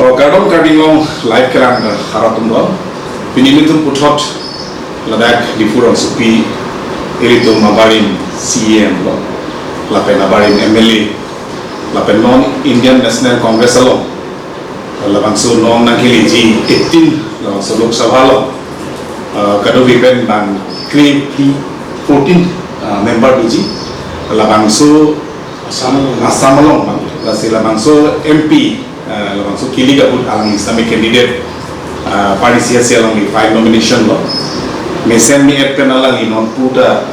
Gardon Cardinal live kerang haratum do. Pinilitum putot ladak di Furong Supi itu mabarin CM lo. Lapen mabarin MLA. Lapen non Indian National Congress lo. Lapan so non nakili G 18 lapan so Lok Sabha lo. Kado vipen bang create 14 member biji. Lapan so Assam lo bang. Lapan so MP. Langsung kili gabut alang Islamic candidate party sia alang 5 nomination lo mesen mi app alang non puta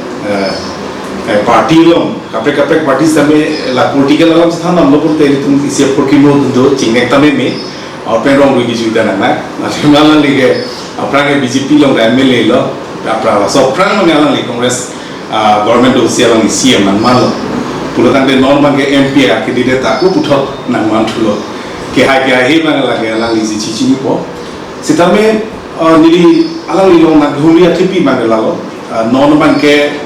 party lo kapre party same la political alang sthan nam lo purte tum isia porkimo do chingnek tame me aur pen rong rugi juda na na malang lige apra ke BJP lo MLA lo apra so prang me alang li congress government do sia alang CM man lo pulatang de non bang ke MP candidate ta ku puthot nang man thulo ke hai bang lagi alang isi cici ni po sitame nili alang lilong nak huli atlipi bang lalo non bang ke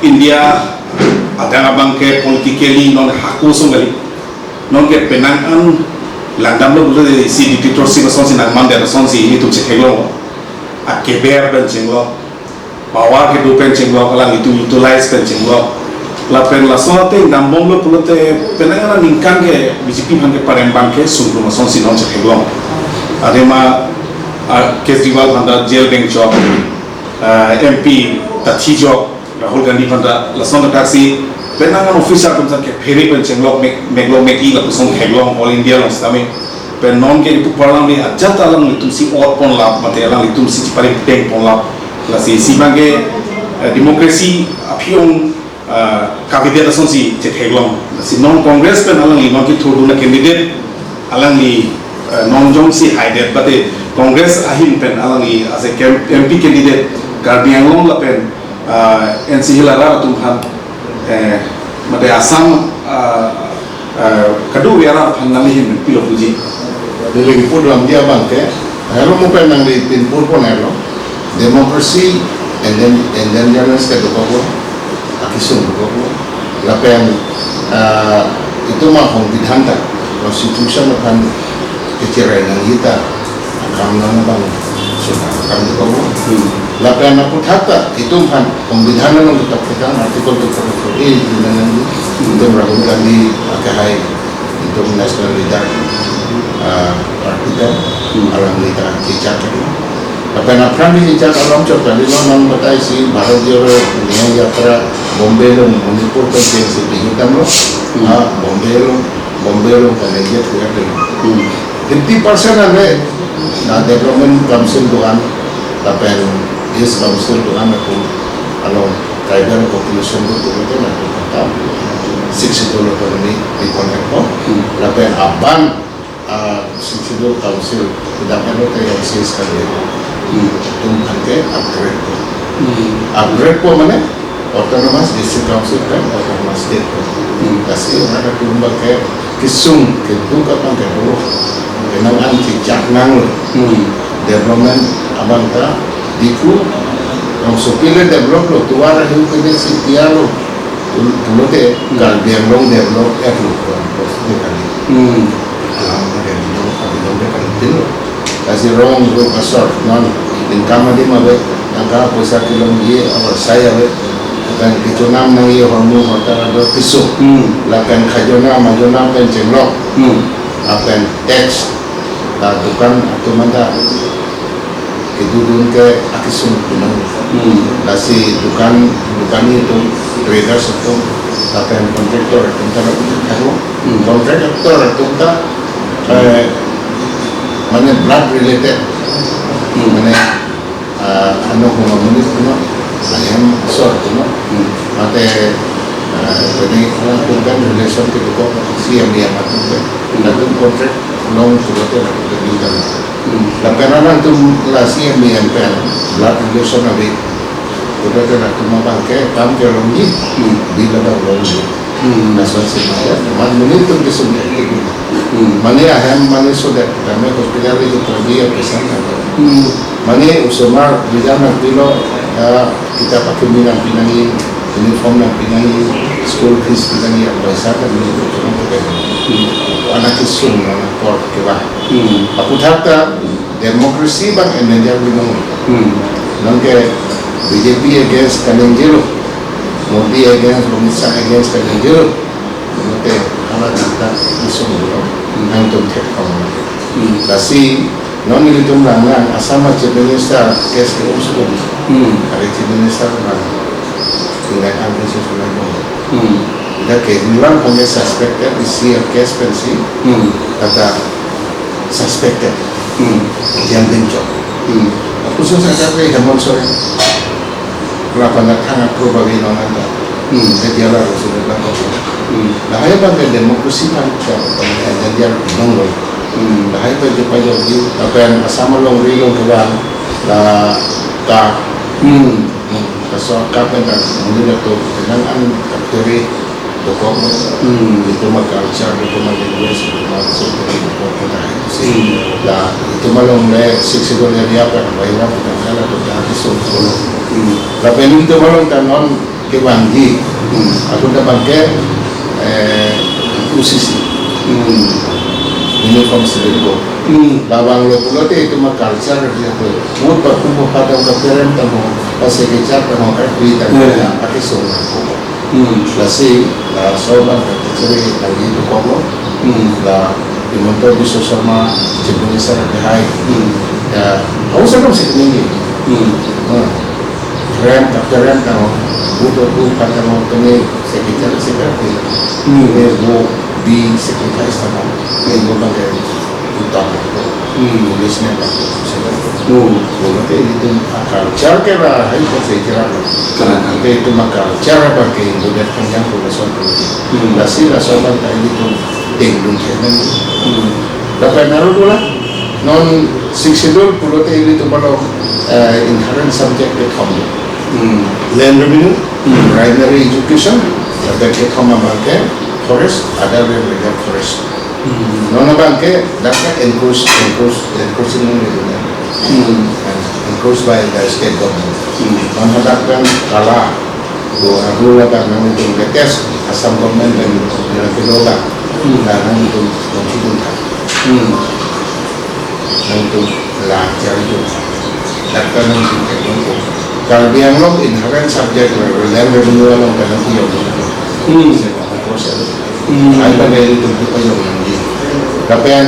India ada bang ke politically non haku sungali non ke penangan landam lo bukan si dictatorship sonsi nak mandar sonsi ini tu cekelo akeber ben cenglo power ke dupen cenglo alang itu utilize ben cenglo lapen la sonate nambong lo pulote penangana ningkan ke BJP hangke parembang ke sungru ma sonsi non chekheglo adema Kejriwal handa jail bank job MP tathi job Rahul Gandhi handa la sonata taxi penangan official tumsa ke pheri pen chenglok meglo meki la pusong kheglo all India long stame pen non ke ipu parlang ni ajata alang litumsi or pon lap mate alang litumsi chipari bank pon lap la si sibange demokrasi aphiong kabinet asonsi cetheglong si non congress pen alang li non ki thodu na candidate alang li non jong si hided bate congress ahin pen alang li as a MP candidate garbiang long la pen NC hilara tum han mate asam kadu wiara phanali hin pilo puji dele pur lam dia bangke helo mo pen nang li tin pur pon helo democracy and then journalist ke do akisung ko lapen itu mah hong bidhanta constitution kan kecirai nang kita akan nang bang sudah akan ko lapen aku thata itu kan hong bidhana nang tetap kita artikel 248 dengan itu Rahul Gandhi akai itu national leader artikel alam kita cicak apa nak kami cicak alam coba di mana batai si Bharat Jodo Nya Yatra Bombay lo Manipur kan si hitam lo Bombay lo kan dia kuat lo 50% ada na development council doan tapi yes council doan aku kalau tribal population itu tu nak kata 60 autonomy di konek ko tapi aban 60 council tidak ada yang sih sekali तुम करके अपग्रेड को माने autonomous district council kan autonomous state kasih orang tumbal ke kisung itu kapan ke dulu kenangan cicak nang development abanta diku yang supile develop lo tuara hiu kene si tialo dulu te kal develop lo pos de kali de kali dulu kasih rong group asort non income di mabe angka puasa kilom ye awal saya be kan kitunam nang ye hormu hotel do pisu lakan khajona majona pen chenglok apen tax ta dukan atau manda itu dun ke akisum tunan lasi dukan itu traders itu apen kontraktor tentara karu kontraktor itu ta mana blood related mana ano humamunis kuno ayam sort kuno mate ini kan relation ke ko si yang dia matut dan kontrak long sudah terbuka laporan tu lasi yang dia blood relation abi sudah terbuka mabangke kam ke longi bila dah longi nasab semua man menit tu kesulitan mana aham mana sudah kami hospital itu pergi pesan mana usumar bicara bilo kita pakai minang pinangi uniform yang pinangi school fees pinangi apa sahaja ini orang pakai anak isu anak korke kiwa. Aku thata demokrasi bang endanger bingung. Nangke BJP against Kanenjero, Modi against Amit Shah against Kanenjero. Nangke alat kita isu dulu, nang tu tek kamu. Kasi non itu melanggar asama Chief Minister kes ke usul. Ada Chief Minister orang tinggal ambil sesuatu. Dah kehidupan punya suspected isi case pensi, kata suspected yang bencok. Aku susah cakap yang sore. Kenapa nak tangkap probably orang ada? Jadi Allah sudah bilang. Nah, ayah bangga demokrasi kan dan dia nongol. Nah, ayah bangga di apa yang asama long rilong kebang lah tak. Kasih kapan tak mungkin itu dengan kapteri dokong itu maka cara itu maka US masuk dari dokong lah itu malam le seksibel dari apa bayar bukan salah tu dah disebut tapi ini itu malam kanon kebangi aku dah bangke usisi ini konsider bawang lo pulau itu mah culture dia tu mau perkumpulan pada kapten tamu pasal kejar tamu kerja dan pakai soal Lasi sobat kecil lagi itu kau lah dimontor di sosama Indonesia terhai ya harus ada sih ini keren tahu butuh pada mau ini sekitar seperti ini mau di sekitar istana ini bukan kayak utama tulisnya pak berarti itu akal cara kira itu saya kira karena itu maka cara pakai budaya panjang profesor nasi rasakan kayak itu belum kena dapat naruh dulu lah non siksidul pulau itu kalau inherent subject ekonomi land revenue primary education dapat ekonomi bangke forest ada legal forest non bangke dapat encourage ini encouraged by the state government. Menghadapkan kalah dua latar namun itu latest Assam government dan Kedola dan itu mencidurkan. Itu lancar itu. Daftar nanti itu. Kalau dia ngelok inherent subject land revenue ngelok dalam tiap proses. Ada dari itu kita yang nanti. Tapi yang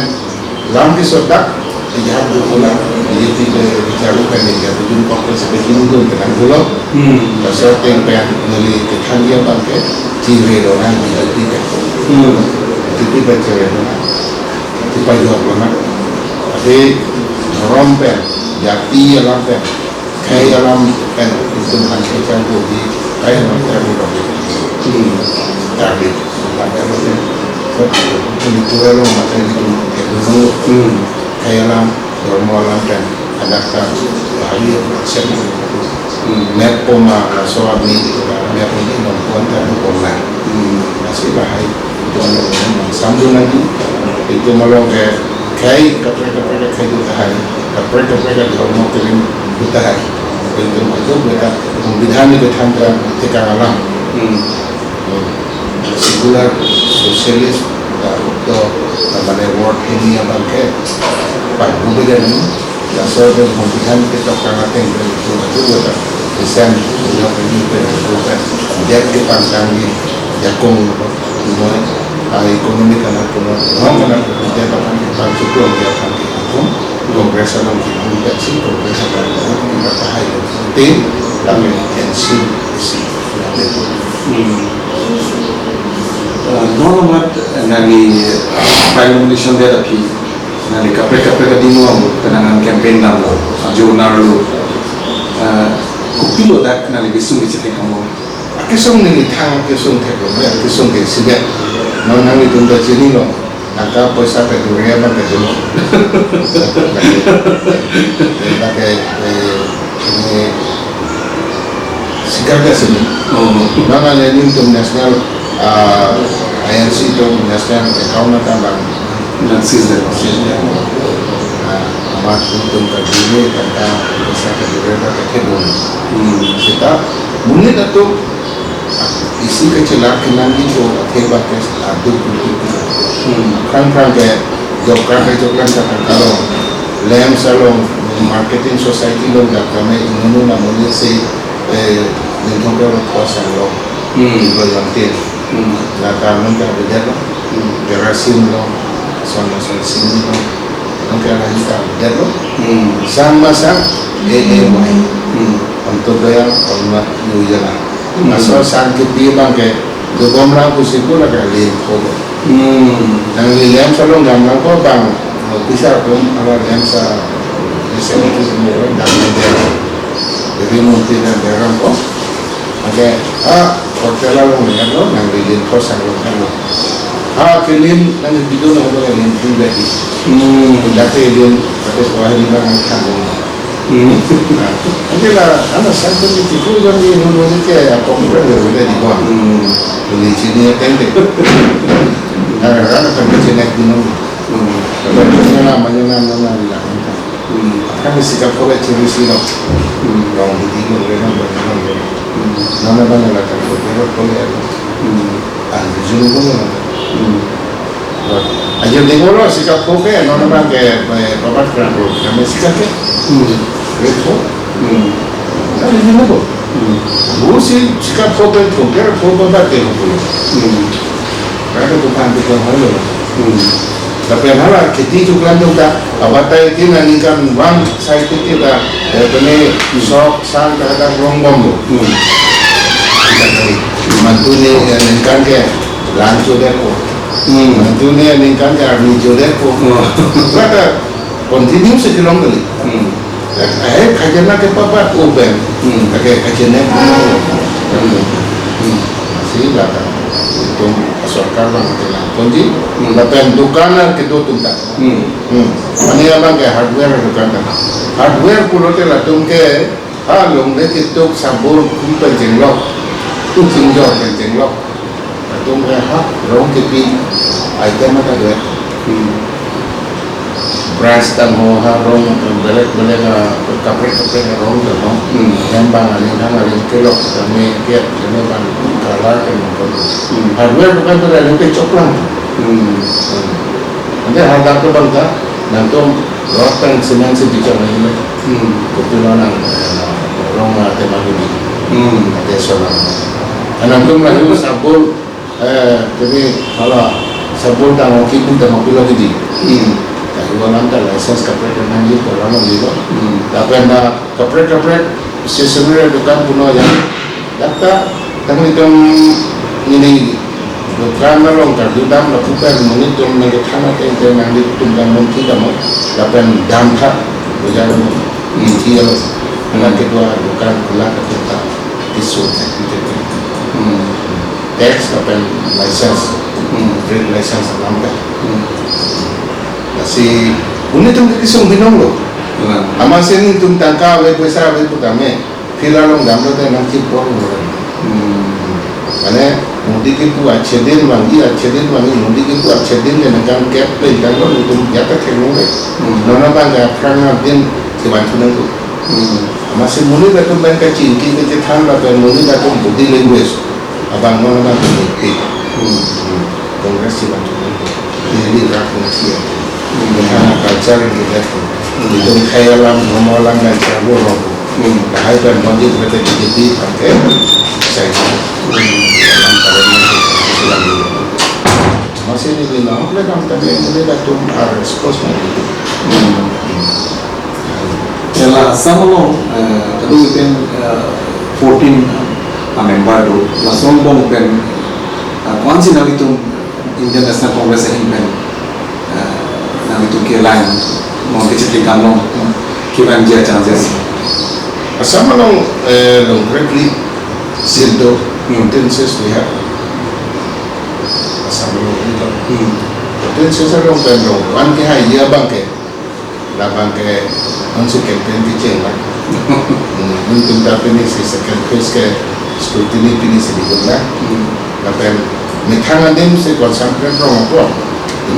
lampi sodak dijawab dulu lah. Jadi bicara kan dia tujuan kompres seperti itu dengan pulau. Pasal yang meli ketan dia bangke ciri orang tidak. Itu baca orang. Tiba jawab orang. Tapi rompet, jati rompet, kaya rompet itu hanya campur di kaya rompet rompet. Tapi ada rompet. Itu orang macam itu kaya rompet. Normal dan adakah bahaya macam net poma soal ni net ini nomor dan online masih bahaya itu orang sambung lagi itu malam kai kapal kai itu tahan kapal normal terim itu tahan itu mereka pembinaan itu tanpa tekan alam sekular sosialis atau namanya word ini apa ke Pak Bupati ini dasar dan pembinaan kita sangat tinggi itu ada desain yang ini berbuat dia dipandang di jakong semua ekonomi karena orang dia bahkan kita cukup dia akan dihukum kongres dalam komunikasi kongres dalam kita bahaya tim kami intensif isi itu normat nani parliamentation dia tapi nani kapre di nuam tenangan campaign nalo jurnal lu kupilo dak nani bisung dicek kamu kesung ni thang kesung theko ya kesung ke sibet non nang itu dah sini lo angka poisa ke dunia apa ke dulu pakai ini sikarga sini non ada ini untuk nasional INC itu nasional account tambang dan season amat untuk kedua kata poisa ke dunia ke kedua kita mungkin itu isi kecelakaan itu hebat aduk kan ke jokran kata kalau lem salong marketing society lo dah kami ingin namun si lingkung kuasa lo volunteer lah kami dah belajar lo gerasim lo sama sini lo mungkin ada kita belajar lo sama untuk yang orang Yujana asal saat kita bangke dobomlah kusiku lah kali kobo yang lihat salong gambar ko bang bisa pun ala yang sa bisa itu semua dan dia jadi mungkin ada ko okay hotel lo yang lo yang lihat kos yang lo kilim yang video lo yang lihat tu lagi dati lihat pada sebuah hari bang kandung nanti lah anak sampai di situ yang di Indonesia apa pun ada di bawah di sini tende ada kan sini gunung kalau namanya kan sikap kau ciri sila orang di timur orang bernaung nama banyak lah kan kau boleh ada juru pun aja dengar lo sikap kau ke nama banyak babat kerana kami sikap ke Betul. Tapi ni apa? Busi sikap kau betul, kerana kau babat ke betul. Kerana bukan betul hal lo. Tapi hal kita tu kan tu tak. Abatai kita nangkan bang saya kita ni sok sang kadang rombong tu. Mantu ni nangkan ke lancu deko. Mantu ni nangkan ke arnijo deko. Kerana continue sejauh ni. Kajian nak apa open, kajian nak masih datang itu asal lah kita kunci, tapi dukanan kita tuntak. Mana yang ke hardware dukanan, hardware pulau tu lah tungke, long dek itu sabun kumpen jenglok, tinggal jenglok, tungke rong kepi item apa tu? Price dan harong belak kapret harong tu, yang bang ada kelok kami kiat kami bang kalah kan, hardware bukan tu ada yang coklat, nanti harga tu bang tak, nanti rock dan semen sebicara ni, kebetulan orang ada mahu di, ada soalan, nanti melayu sabun, jadi kalau sabun tak mau kita tak mau pilih lagi. Walau tak license kapret dan nanti orang juga. Tapi anda kapret sebenarnya bukan punya yang data tapi itu ini bukan orang kardudam lakukan monitor mengenai itu nanti tunggang mungkin kamu. Tapi dam tak berjalan ini anak kedua bukan pula kita isu tax tapi license trade license lambat. Si bunyi tu kisah binong lo. Amasih ni tu tangka web besar web pertama. Filalong gambar tu nanti buang lo. Mana mudi kita acedin wangi, mudi kita acedin dengan kan cap play kan lo itu jatuh teknologi. Nona bangga kerana din kebantuan tu. Amasih mudi tu bangga cinci kita thamba tu mudi tu budi language. Abang nona bangga budi. Kongres kebantuan tu. Jadi rakyat siapa? Dengan culture yang kita itu khayalan ngomolan dan cabur dah itu mandi kita jadi pakai saya dalam dalam masih ni bina boleh kan tapi boleh datum respons macam itu. Yalah sama lo, tadi kan 14 member tu, langsung bom kan, konsep nak itu Indian National Congress ini yang itu kelain mau diciptakan lo kira dia chances sama lo greatly sildo intenses we have sama lo itu intenses lo kan lo kan ke hai dia bangke la bangke onse campaign di cenglah untuk tapi ni second phase ke scrutiny ini sedikit lah tapi mitang adim se concentrate orang apa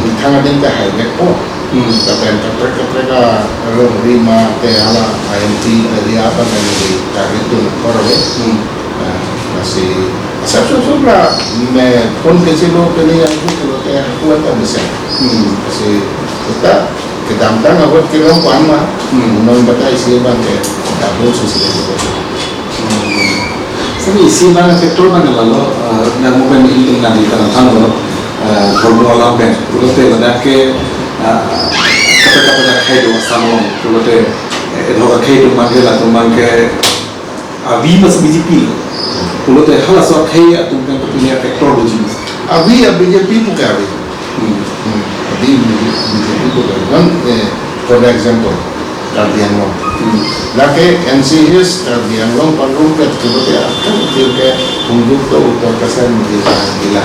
mitang adim ke highway po tapi kapret orang lima te ala IMT dari apa kan di itu korbe masih sebab me pun kecil lo pilih yang itu lo te aku tak bisa masih kita amkan awat kira kuan mah unang batai siapa ke double susi itu. Sabi isi mana faktor mana lalu yang mungkin itu nanti kita tahu kalau alam kan, kalau kita lihat ke kata-kata kayu sama, kalau kita itu kayu manggil atau manggil avi masih BJP, kalau kita hal asal kayu atau mungkin punya faktor begini. Avi BJP bukan avi. Avi BJP bukan. One for example, Kardianlong. Laki NCS Kardianlong perlu ke kalau dia akan dia untuk tu untuk kesan gila.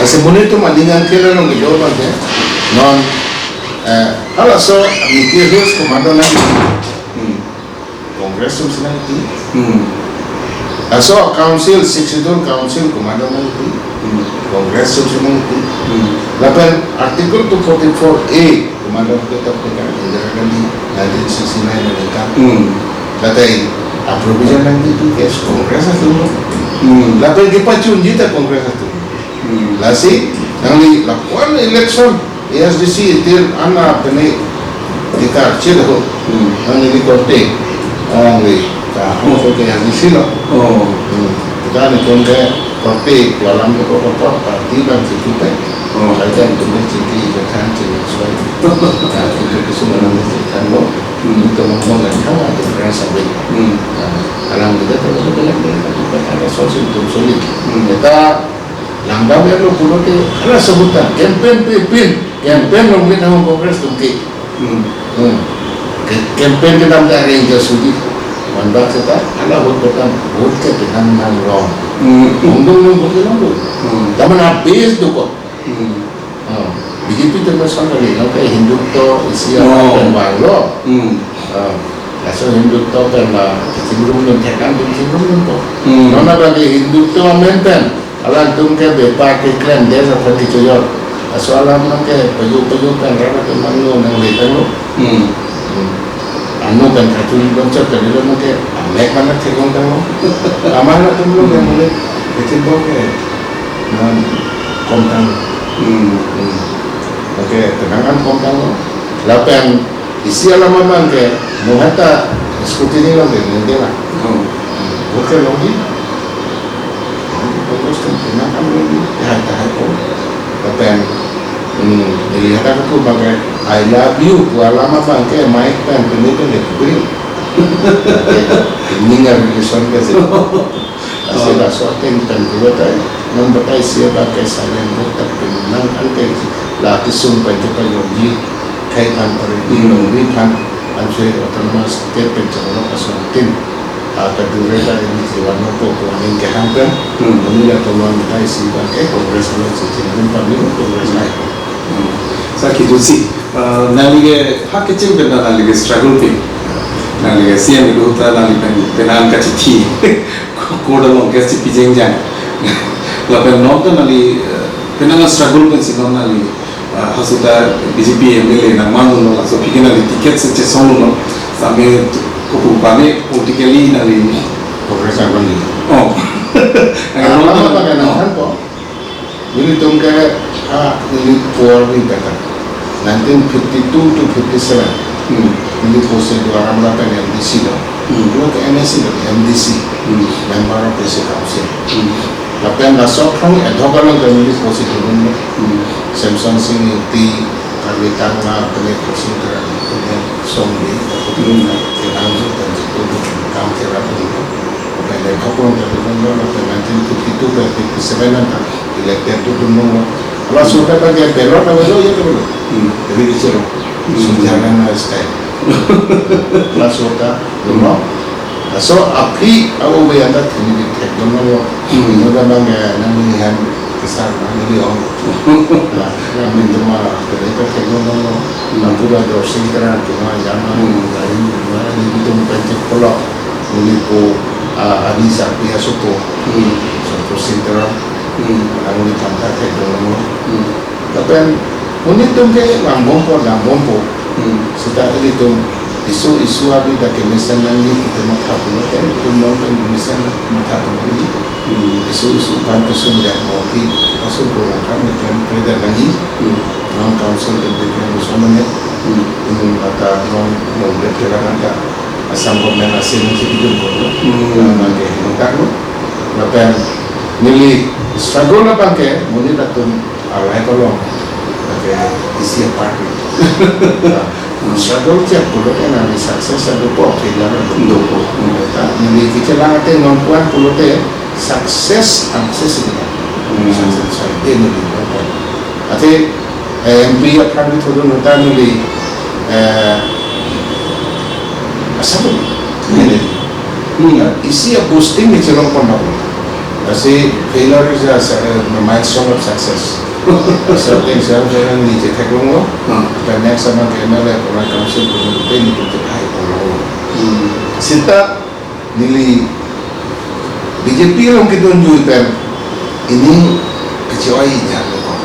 Sebenarnya itu madingan kira orang jawaban ya. Non, kalau so mikir harus komando lagi. Kongres tu senang itu. So council 62 council komando lagi. Kongres tu senang itu. Lapan artikel 244A komando tetap dengan Indira Gandhi 1969 mereka. Latai appropriation lagi itu kes kongres itu. Lapan dipacun jita kongres itu. Lasi, yang di lakukan election ASDC itu anak peni dikar cedok, yang di korte, yang di kamu sebagai ASDC lah. Kita ni korte korte dalam beberapa parti dan sekitar, ada yang kemudian ciri berkan ciri sesuai. Kita kesulitan memastikan lo, untuk membangun kawan itu berasa baik. Alam kita terlalu banyak kita ada sosial untuk solid. Kita Langkah yang lo pulau tu, ada sebutan campaign lo mungkin dalam kongres tu ke, campaign kita mungkin arrange sudi, mandat kita, ada vote ke dengan nang undang kita nang tapi habis tu kok, BJP termasuk kali, nak Hindu tu isi apa pembang lo, asal Hindu tu pernah cenderung mentekan cenderung tu, nona bagi Hindu tu maintain. Alam tu ke bepa ke klan desa pergi coyot. Soalan ke payu kan rapat mango nang letan lo. Anu kan kacung bocor tadi lo ke amek mana tekong kan lo. Amana tu lo yang boleh kecil ke. Non kontang. Oke, tenangan kontang lo. Lapan isi alamat ke muhata skutini lo dia lah. Oke lo ni. Terus kena kami tahan pun, apa yang dilihat aku pakai I love you, lama pakai mic pen penuh beri, ini nggak relation ke sih, asal asal pen dua tay, membatai siapa pakai silent mode tapi nang angkai latih sumpah cepat yogi, kaitan origin lori kan, answer otomatis setiap pencalonan asal tim. Kedua ini siwana po kuaning kehampan, menila tuan kita isi bangke kongres lo cincin pemilu kongres lain. Sakit tu sih, nalige hak kecil benda nalige struggle pun, nalige siang itu ta nalige penan kaciti, koda lo kasi pijeng jang, lapan nonton nalige penan struggle pun sih non nalige hasuta BJP MLA namanu lo, so pikir nalige tiket sejak solo lo, sambil Kupane politically nali kongres apa ni? Oh, apa pakai nama kok? Ini tunggu ini Polri betul. 1952 to 57. Ini prosedur orang lapan MDC lo. Dulu ke NSC lo, MDC. Member of the Council. Lapan nasok kong adhokan lang kami prosedur lo. Samson Singh T. Karbitan na kami prosedur kemudian Sombi. Langsung dan itu kamu kira dulu. Kemudian hukum dari mana? Dengan 1952 dan 57 nanti elected itu dulu. Kalau sudah bagi belok, apa belok ya belok. Jadi disuruh sunjangan style. Kalau sudah dulu, so api awal bayar ini teknologi. Ini dah bangga namanya besar nanti orang. Kami cuma kita teknologi. Nanti dah dosen kerana cuma zaman lain mana ni itu pencet kolak, ni ko adi sapi asupo, satu sentera, lalu dipantai teknologi. Tapi, ini tu ke lambung po, setelah itu isu abi da kemisan nanti kita mata pulau kan pulau kan kemisan mata pulau isu kan kesulitan motif masuk pulau kan dengan kerja lagi non council dengan bersama kata non boleh kelangan tak asam komen asing masih hidup kalau nanti kita tu lepas nili struggle apa ke mungkin datum awal kalau pakai isi party struggle tiap pulau kan ada sukses ada pop kehilangan dulu nili kita lang ate non puan pulau te sukses akses ini sukses ini ate MP akan ditudung nota nili asam ini isi boosting ni celong pondok kasi failure is a milestone of success certain saya ni cetak longo dan next sama MLA orang council itu ni kita hai longo sita nili BJP long kita tunjukkan ini kecewa ini apa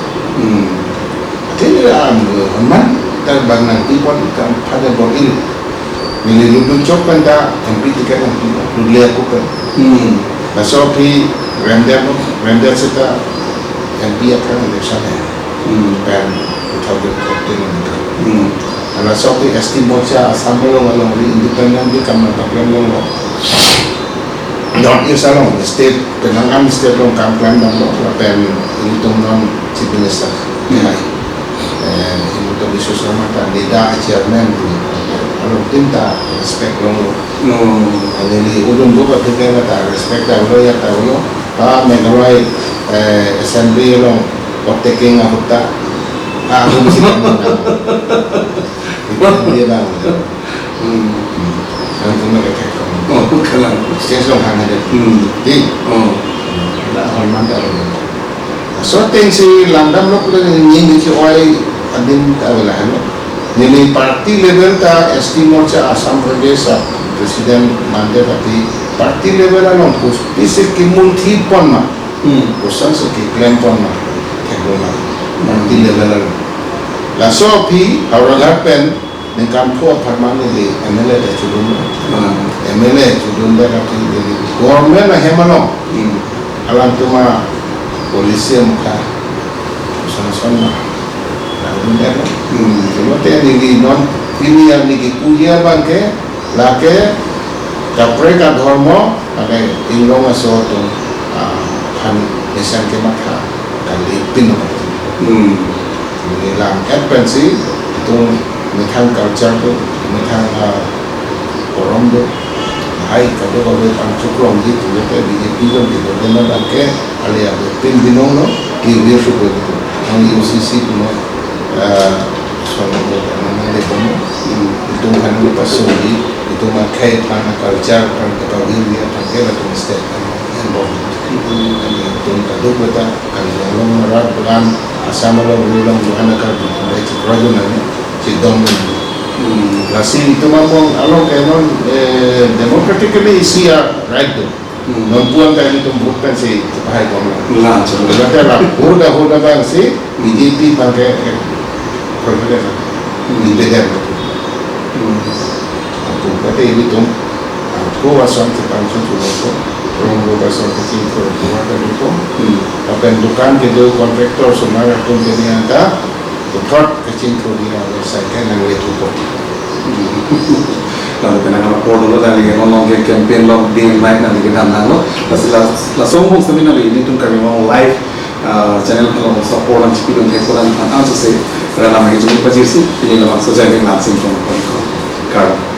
Jadi aman terbang nanti pun kan pada bawah ini nili duduk cokan dah MP tiga nanti dulu aku kan masuk di render serta MP akan ada sana dan tahu betul ni kalau masuk di estimasi sambil orang independen di kamar takkan orang non salon state penangan state long kampan dan lapen itu non civilista itu bisa selamat tidak chairman kalau tinta respect long jadi udung buat kita tak respect tahu ya tahu mengenai assembly long taking aku tak aku mesti dia dah aku nak kata kalang stage long hang ada di dah hormat dah so thing si landam lo pula ni si oi adin tahu lah Nili parti level ta ST Morcha Assam Pradesh Presiden Mande Pati parti level along kus pise ki multi ponna kusan se ki claim ponna kegona parti level la so pi auraga pen ne kampo permane le MLA de chudun MLA chudun da ka ti government na hemano alam tuma polisi muka sana Dunia kan, cuma ni non ini yang ni kuliah bangke, lake kapre ka dharma, lake ilong aso tu kan desain kematha kali pin. Ini lang advance itu metang culture tu, metang korom tu, hai kalau pangcukrom di tu, lepas BJP tu kita dengar bangke, alia pin binong no, kiri suku tu, ang UCC tu no. Soalnya mana kamu itu kan lupa suri itu makai tanah culture kan ketahui dia pakai lah tu mesti yang bom itu kaduk betul kalau orang merat bukan asam orang ulang bukan akar bukan itu kerajaan ni sidang ni nasi itu mampu along kayak democratically isi right tu mampuan kali itu bukan si bahaya kamu lah jadi lah hoda bang si BJP pakai Perbedaan, berbeda. Aku kata ini tu, aku asal kita langsung tu, orang asal kecil tu, orang tu, apa yang dukan kita kontraktor semua aku jadi ada, tukar kecil tu dia saya kan yang itu tu. Lalu kenapa dulu tadi ngomong ke campaign lo di live nanti kita nalo, langsung kami nanti ini tu kami mau live channel kalau support dan speed untuk kita dan answer saya. Kerana nama itu pasti ini adalah sesuatu yang langsung